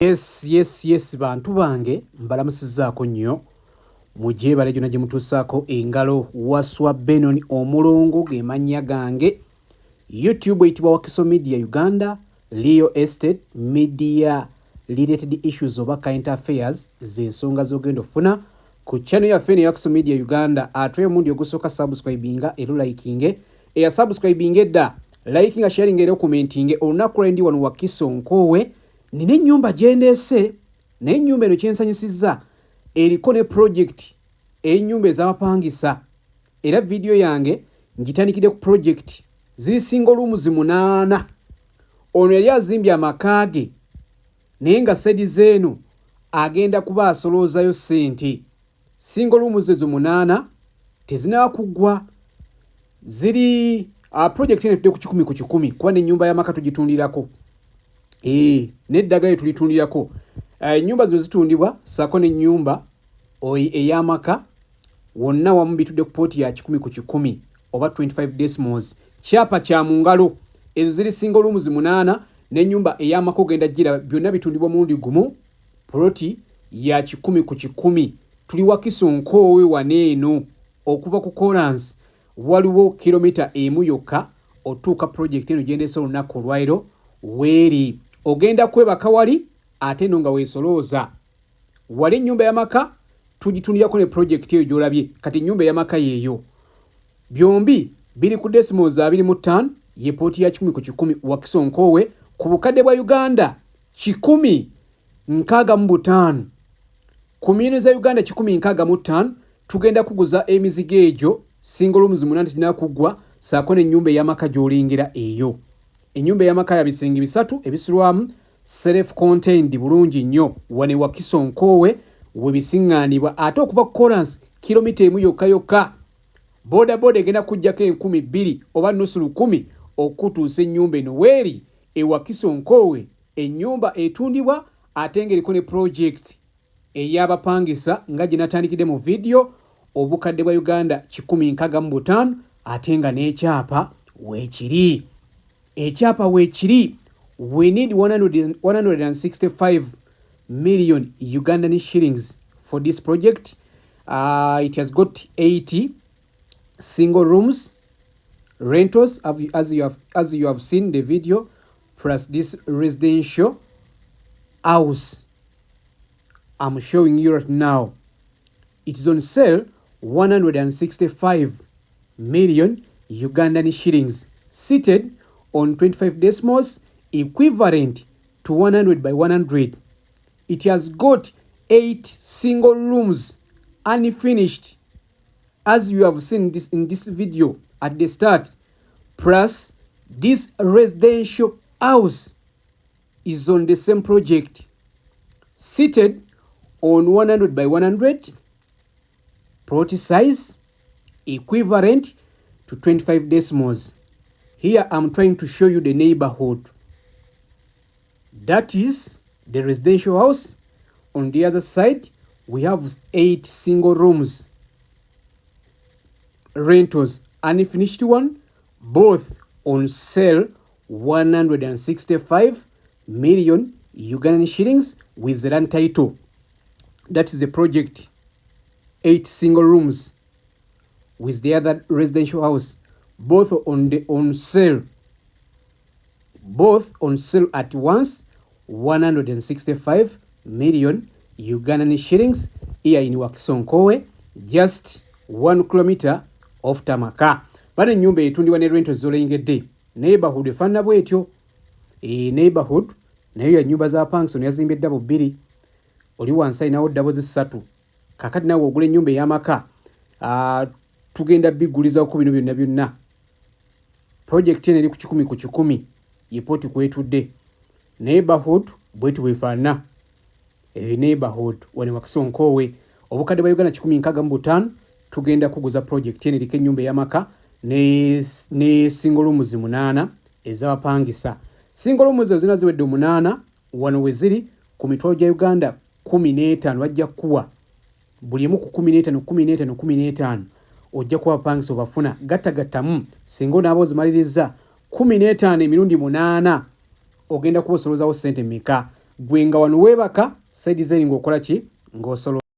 Yes bantu bange mbalamusizzaako nnyo mujje bale gyonna gye mutuusaako engalo Waswa Benon omulongo ge mannya gange. YouTube eyitibwa Wakiso Media Uganda, Real Estate Media Related Issues oba Current Affairs z'ensonga z'ogenda ofuna ku channel yaffe eno Wakiso Media Uganda. Ate omundi ogusooka subscribinga era likinge eya subscribinga edda likinga sharing era commenting olunaku lwendi wano Wakiso Nkoowe. Nina ennyumba gye ndeese naye ennyumba eno kyensanyusizza eriko ne project ennyumba ez'abapangisa era video yange ngitandikidde ku project ziri single rooms 8. Ono yali azimbye amaka ge naye nga sedi zeeno agenda kuba asoloozayo ssente. Single rooms ezo 8 tezinaba kuggwa ziri project eno etudde ku 10 ku 10 kuba n'ennyumba y'amaka tugitundirako. Neddagala tulitundiraako. Ennyumba zino zitundibwa ssaako n'ennyumba ey'amaka wonna wamu bitudde ku pooti ya 10 ku 10 oba 25 decimals. Kyapa kya mu ngalo. Ezo ziri single rooms 8 n'ennyumba ey'amaka ogenda gira byonna bitundibwa mulundi gumu pooti ya 10 ku 10. Tuli Wakiso Nkoowe waneeno okuva ku Collins waliwo kilomita emu yokka otuuka project eno gyendeese olunaku olwairo weeri. Ogenda kwebaka wali ate no nga weesolooza wali ennyumba y'amaka tugitundirako ne project eyo gy'olabye kati ennyumba y'amaka yeeyo. Byombi biri ku decimals 25 ye pooti ya 10 ku 10 Wakiso Nkoowe ku bukadde bwa Uganda 165 ku millioni za Uganda 165. Tugenda kuguza emizigo egyo single rooms 8 tinakuggwa ssaako n'ennyumba ey'amaka gy'olengera eyo. Ennyumba y'amaka ya bisenge 3 ebisulwamu self contained bulungi nnyo wane Wakiso Nkoowe we bisiŋŋaanibwa ate okuva ku Collins kilomita emu yokka. Boda egenda kujjako 20,000 oba nusu 10 okutuusa ennyumba eno weeri e Wakiso Nkoowe. Ennyumba etundibwa ate ng'eriko ne project ey'abapangisa nga gye natandikidde mu video obukadde bwa Uganda 165 ate nga n'ekyapa weekiri. Ekyapa weekiri. We need 165 million Ugandan shillings for this project. It has got 80 single rooms rentals as you have seen the video, plus this residential house I'm showing you right now. It is on sale 165 million Ugandan shillings, seated on 25 decimals equivalent to 100 by 100. It has got 8 single rooms unfinished as you have seen this in this video at the start, plus this residential house is on the same project, seated on 100 by 100 plot size equivalent to 25 decimals. Here I'm trying to show you the neighborhood. That is the residential house. On the other side, we have 8 single rooms rentals, unfinished one, both on sale 165 million Ugandan shillings with the land title. That is the project. 8 single rooms with the other residential house, both on sale at once, 165 million Ugandan shillings here in Wakiso Nkoowe, just 1 kilometer off Tamaka. Bana ennyumba etundibwa ne rentals z'olengedde. Neighborhood efaanana bw'etyo. Neighborhood nayo ya nnyumba za Pankson yazimbye ddabo 2 oli wansi alinawo ddaboozi 3. Kakati nawe ogula ennyumba ey'amaka tugenda bigulizawo ku bino byonna. Project eno eri ku 10 ku 10 ye pooti kwetudde. Neighborhood bwetu bwefaanana. Neighborhood wane Wakiso Nkoowe obukadde bwa Uganda 165 tugenda kuguza project eno eriko ennyumba ey'amaka ne single rooms 8 ez'abapangisa. Single rooms ezo zina ziwedde 8 wano we ziri ku mitwalo gya Uganda 15 wajja kuwa buli emu ku 15 ojja kuba bapangisa obafuna gattagattamu singa onaaba ozimaliriza 15 emirundi 8 ogenda kuba osoloozawo ssente mmeka. gwe nga wano weebaka side zen ng'okola ki ng'osolo